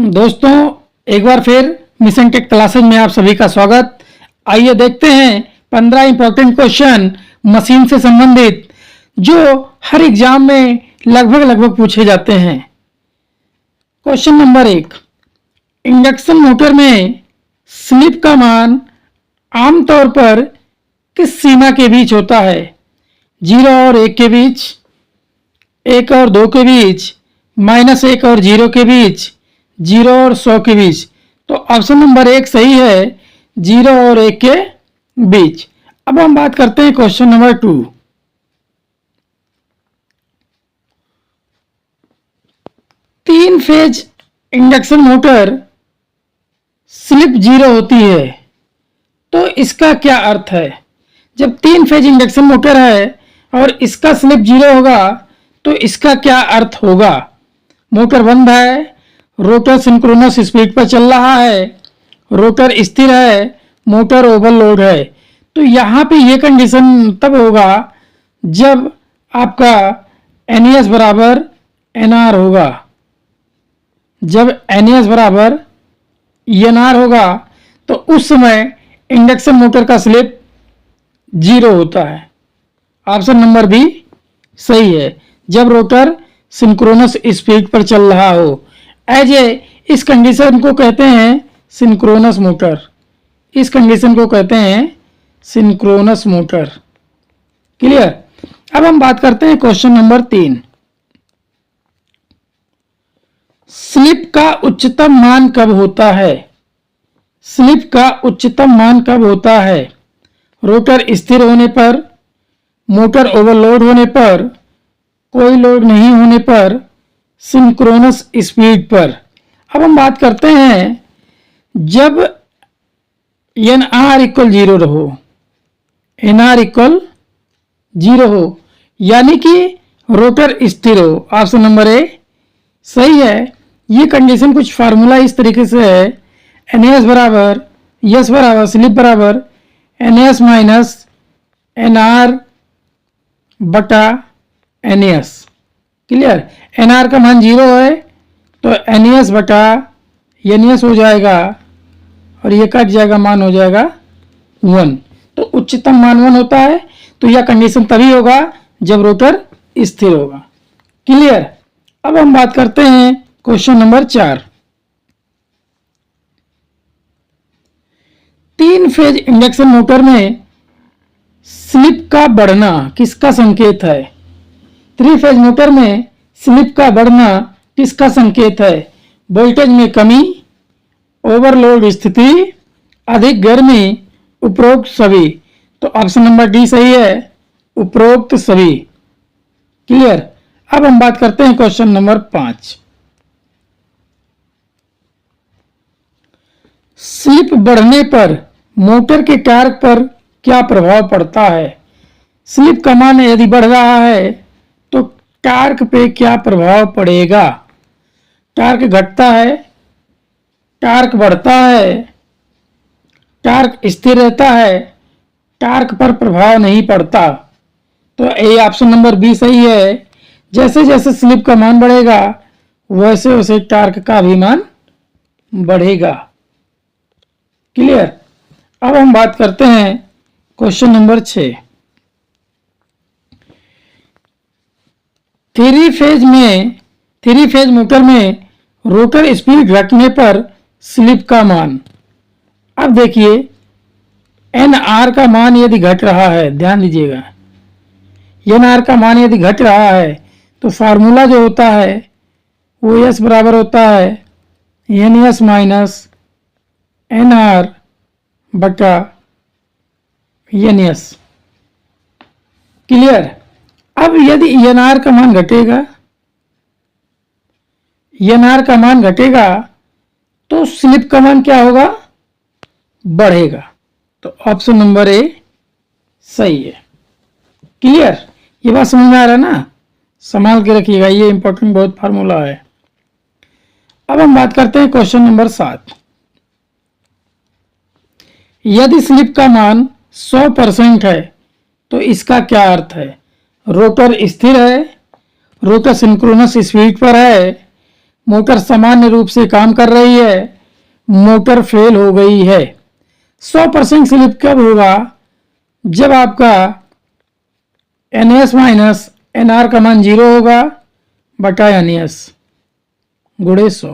दोस्तों, एक बार फिर मिशन टेक क्लासेज में आप सभी का स्वागत। आइए देखते हैं 15 इंपॉर्टेंट क्वेश्चन मशीन से संबंधित जो हर एग्जाम में लगभग पूछे जाते हैं। क्वेश्चन नंबर 1, इंडक्शन मोटर में स्लिप का मान आमतौर पर किस सीमा के बीच होता है? 0 और 1 के बीच, 1 और 2 के बीच, -1 और 0 के बीच, 0 और 100 के बीच। तो ऑप्शन नंबर 1 सही है, 0 और 1 के बीच। अब हम बात करते हैं क्वेश्चन नंबर 2। तीन फेज इंडक्शन मोटर स्लिप 0 होती है, तो इसका क्या अर्थ है? जब 3 फेज इंडक्शन मोटर है और इसका स्लिप 0 होगा तो इसका क्या अर्थ होगा? मोटर बंद है, रोटर सिंक्रोनस स्पीड पर चल रहा है, रोटर स्थिर है, मोटर ओवरलोड है। तो यहाँ पे ये कंडीशन तब होगा जब आपका NES बराबर NR होगा। जब NES बराबर NR होगा तो उस समय इंडक्शन मोटर का स्लिप 0 होता है। ऑप्शन नंबर बी सही है, जब रोटर सिंक्रोनस स्पीड पर चल रहा हो। इस कंडीशन को कहते हैं सिंक्रोनस मोटर। इस कंडीशन को कहते हैं सिंक्रोनस मोटर। क्लियर? अब हम बात करते हैं क्वेश्चन नंबर 3। स्लिप का उच्चतम मान कब होता है? स्लिप का उच्चतम मान कब होता है? रोटर स्थिर होने पर, मोटर ओवरलोड होने पर, कोई लोड नहीं होने पर, सिंक्रोनस स्पीड पर। अब हम बात करते हैं जब NR इक्वल 0 रहो, NR इक्वल 0 हो, यानी कि रोटर स्थिर हो। ऑप्शन नंबर ए सही है। ये कंडीशन कुछ फार्मूला इस तरीके से है, NS बराबर S बराबर स्लिप बराबर NS माइनस NR बटा NS। क्लियर? NR का मान 0 है तो NES बटा NES हो जाएगा और ये कट जाएगा, मान हो जाएगा 1। तो उच्चतम मान 1 होता है। तो यह कंडीशन तभी होगा जब रोटर स्थिर होगा। क्लियर? अब हम बात करते हैं question number 4। 3 phase induction motor में स्लिप का बढ़ना किसका संकेत है? 3 फेज मोटर में स्लिप का बढ़ना किसका संकेत है? वोल्टेज में कमी, ओवरलोड स्थिति, अधिक गर्मी, उपरोक्त सभी। तो ऑप्शन नंबर डी सही है, उपरोक्त सभी। क्लियर? अब हम बात करते हैं क्वेश्चन नंबर 5। स्लिप बढ़ने पर मोटर के टार्क पर क्या प्रभाव पड़ता है? स्लिप का मान यदि बढ़ रहा है तो टार्क पे क्या प्रभाव पड़ेगा? टार्क घटता है, टार्क बढ़ता है, टार्क स्थिर रहता है, टार्क पर प्रभाव नहीं पड़ता। तो ये ऑप्शन नंबर बी सही है। जैसे जैसे स्लिप का मान बढ़ेगा वैसे वैसे टार्क का भी मान बढ़ेगा। क्लियर? अब हम बात करते हैं क्वेश्चन नंबर 6। 3 फेज मोटर में रोटर स्पीड घटने पर स्लिप का मान। अब देखिए NR का मान यदि घट रहा है, ध्यान दीजिएगा, NR का मान यदि घट रहा है तो फार्मूला जो होता है वो S बराबर होता है NS माइनस NR बटा NS। क्लियर? अब यदि NR का मान घटेगा, NR का मान घटेगा तो स्लिप का मान क्या होगा? बढ़ेगा। तो ऑप्शन नंबर ए सही है। क्लियर? ये बात समझ में आ रहा है ना? संभाल के रखिएगा, ये इंपॉर्टेंट बहुत फार्मूला है। अब हम बात करते हैं क्वेश्चन नंबर 7। यदि स्लिप का मान 100% है तो इसका क्या अर्थ है? रोटर स्थिर है, रोटर सिंक्रोनस स्पीड पर है, मोटर सामान्य रूप से काम कर रही है, मोटर फेल हो गई है। 100% स्लिप कब होगा? जब आपका NAS माइनस NR का मान 0 होगा बटा NAS गुणे 100।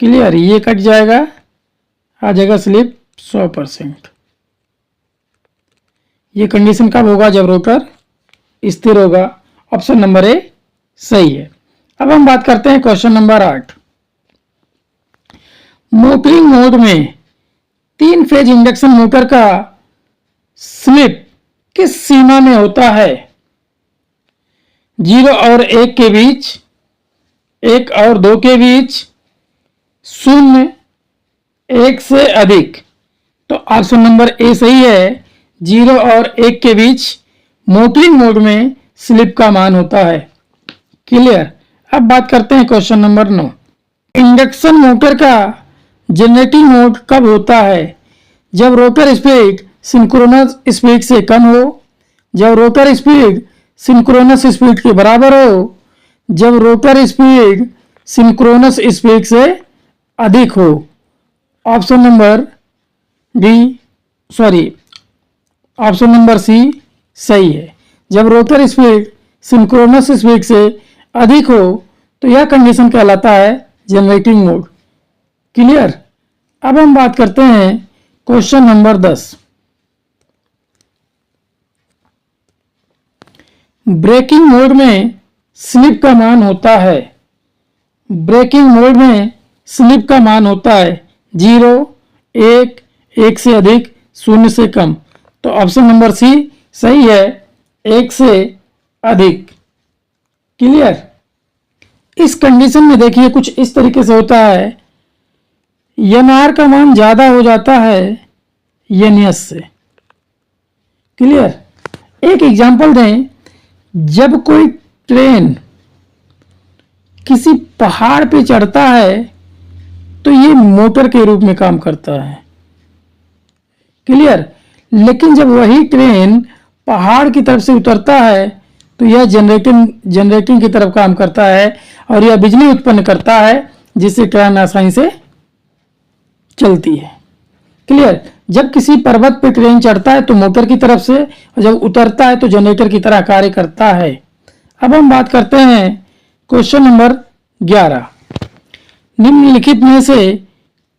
क्लियर? ये कट जाएगा, आ जाएगा स्लिप 100%। ये कंडीशन कब होगा? जब रोटर स्थिर होगा। ऑप्शन नंबर ए सही है। अब हम बात करते हैं क्वेश्चन नंबर 8। मोटरिंग मोड में 3 फेज इंडक्शन मोटर का स्लिप किस सीमा में होता है? 0 और 1 के बीच, 1 और 2 के बीच, 0 1 से अधिक। तो ऑप्शन नंबर ए सही है। 0 और 1 के बीच मोटरिंग मोड में स्लिप का मान होता है। क्लियर? अब बात करते हैं क्वेश्चन नंबर 9। इंडक्शन मोटर का जनरेटिंग मोड कब होता है? जब रोटर स्पीड सिंक्रोनस स्पीड से कम हो, जब रोटर स्पीड सिंक्रोनस स्पीड के बराबर हो, जब रोटर स्पीड सिंक्रोनस स्पीड से अधिक हो। Option number option number C सही है। जब रोटर स्पीड सिंक्रोनस स्पीड से अधिक हो तो यह कंडीशन कहलाता है जनरेटिंग मोड। क्लियर? अब हम बात करते हैं क्वेश्चन नंबर 10। ब्रेकिंग मोड में स्लिप का मान होता है, ब्रेकिंग मोड में स्लिप का मान होता है 0, 1, 1 से अधिक, 0 से कम। तो ऑप्शन नंबर सी सही है, 1 से अधिक। क्लियर? इस कंडीशन में देखिए कुछ इस तरीके से होता है, NR का मान ज्यादा हो जाता है NS से। क्लियर? एक एग्जांपल दें, जब कोई ट्रेन किसी पहाड़ पे चढ़ता है तो ये मोटर के रूप में काम करता है। क्लियर? लेकिन जब वही ट्रेन पहाड़ की तरफ से उतरता है तो यह जनरेटिंग की तरफ काम करता है और यह बिजली उत्पन्न करता है जिससे ट्रेन आसानी से चलती है। क्लियर? जब किसी पर्वत पे ट्रेन चढ़ता है तो मोटर की तरफ से, और जब उतरता है तो जनरेटर की तरह कार्य करता है। अब हम बात करते हैं क्वेश्चन नंबर 11। निम्नलिखित में से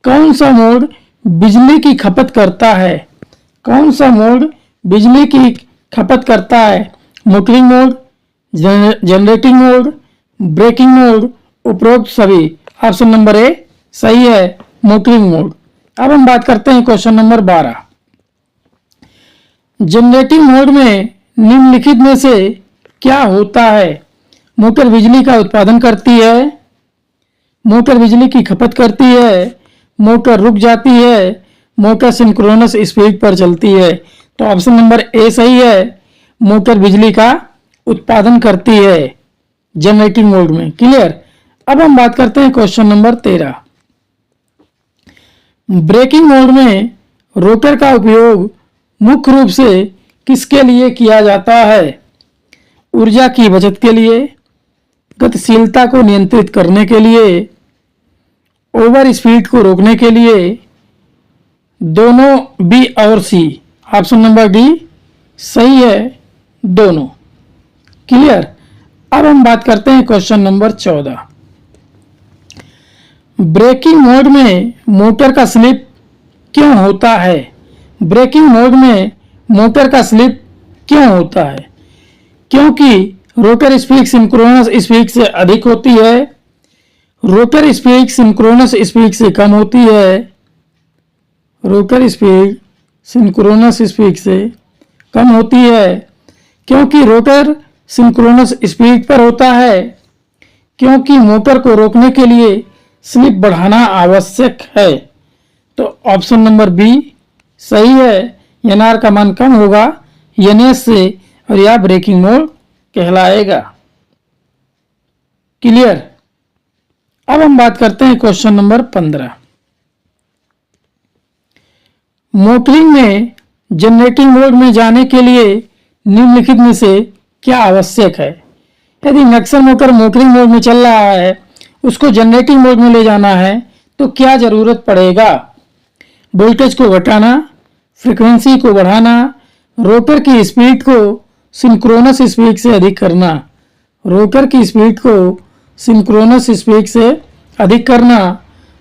कौन सा मोड बिजली की खपत करता है? कौन सा मोड बिजली की खपत करता है? Motoring mode, generating mode, braking mode, उपरोक्त सभी। ऑप्शन नंबर ए सही है, मोटरिंग मोड। अब हम बात करते हैं क्वेश्चन नंबर 12। जनरेटिंग मोड में निम्नलिखित में से क्या होता है? मोटर बिजली का उत्पादन करती है, मोटर बिजली की खपत करती है, मोटर रुक जाती है, मोटर सिंक्रोनस स्पीड पर चलती है। तो ऑप्शन नंबर ए सही है, मोटर बिजली का उत्पादन करती है जनरेटिंग मोड में। क्लियर? अब हम बात करते हैं क्वेश्चन नंबर 13। ब्रेकिंग मोड में रोटर का उपयोग मुख्य रूप से किसके लिए किया जाता है? ऊर्जा की बचत के लिए, गतिशीलता को नियंत्रित करने के लिए, ओवर स्पीड को रोकने के लिए, दोनों बी और सी। ऑप्शन नंबर डी सही है, दोनों। क्लियर? अब हम बात करते हैं क्वेश्चन नंबर 14। ब्रेकिंग मोड में मोटर का स्लिप क्यों होता है? ब्रेकिंग मोड में मोटर का स्लिप क्यों होता है? क्योंकि रोटर स्पीड सिंक्रोनस स्पीड से अधिक होती है, रोटर स्पीड सिंक्रोनस स्पीड से कम होती है, रोटर स्पीड सिंक्रोनस स्पीड से कम होती है, क्योंकि रोटर सिंक्रोनस स्पीड पर होता है, क्योंकि मोटर को रोकने के लिए स्लिप बढ़ाना आवश्यक है। तो ऑप्शन नंबर बी सही है, NR का मान कम होगा NS से और यह ब्रेकिंग मोड कहलाएगा। क्लियर? अब हम बात करते हैं क्वेश्चन नंबर 15। मोटरिंग में जनरेटिंग मोड में जाने के लिए निम्नलिखित में से क्या आवश्यक है? यदि मिक्सर मोटर मोटरिंग मोड में चल रहा है, उसको जनरेटिंग मोड में ले जाना है तो क्या जरूरत पड़ेगा? वोल्टेज को घटाना, फ्रीक्वेंसी को बढ़ाना, रोटर की स्पीड को सिंक्रोनस स्पीड से अधिक करना, रोटर की स्पीड को सिंक्रोनस स्पीड से अधिक करना,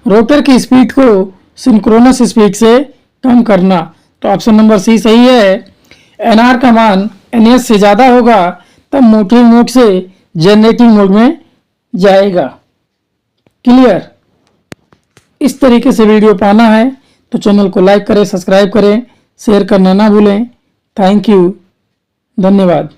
रोटर की स्पीड को सिंक्रोनस स्पीड से कम करना। तो ऑप्शन नंबर सी सही है। एनआर का मान एनएस से ज़्यादा होगा तब मोटरिंग मोड से जनरेटिंग मोड में जाएगा। क्लियर? इस तरीके से वीडियो पाना है तो चैनल को लाइक करें, सब्सक्राइब करें, शेयर करना ना भूलें। थैंक यू, धन्यवाद।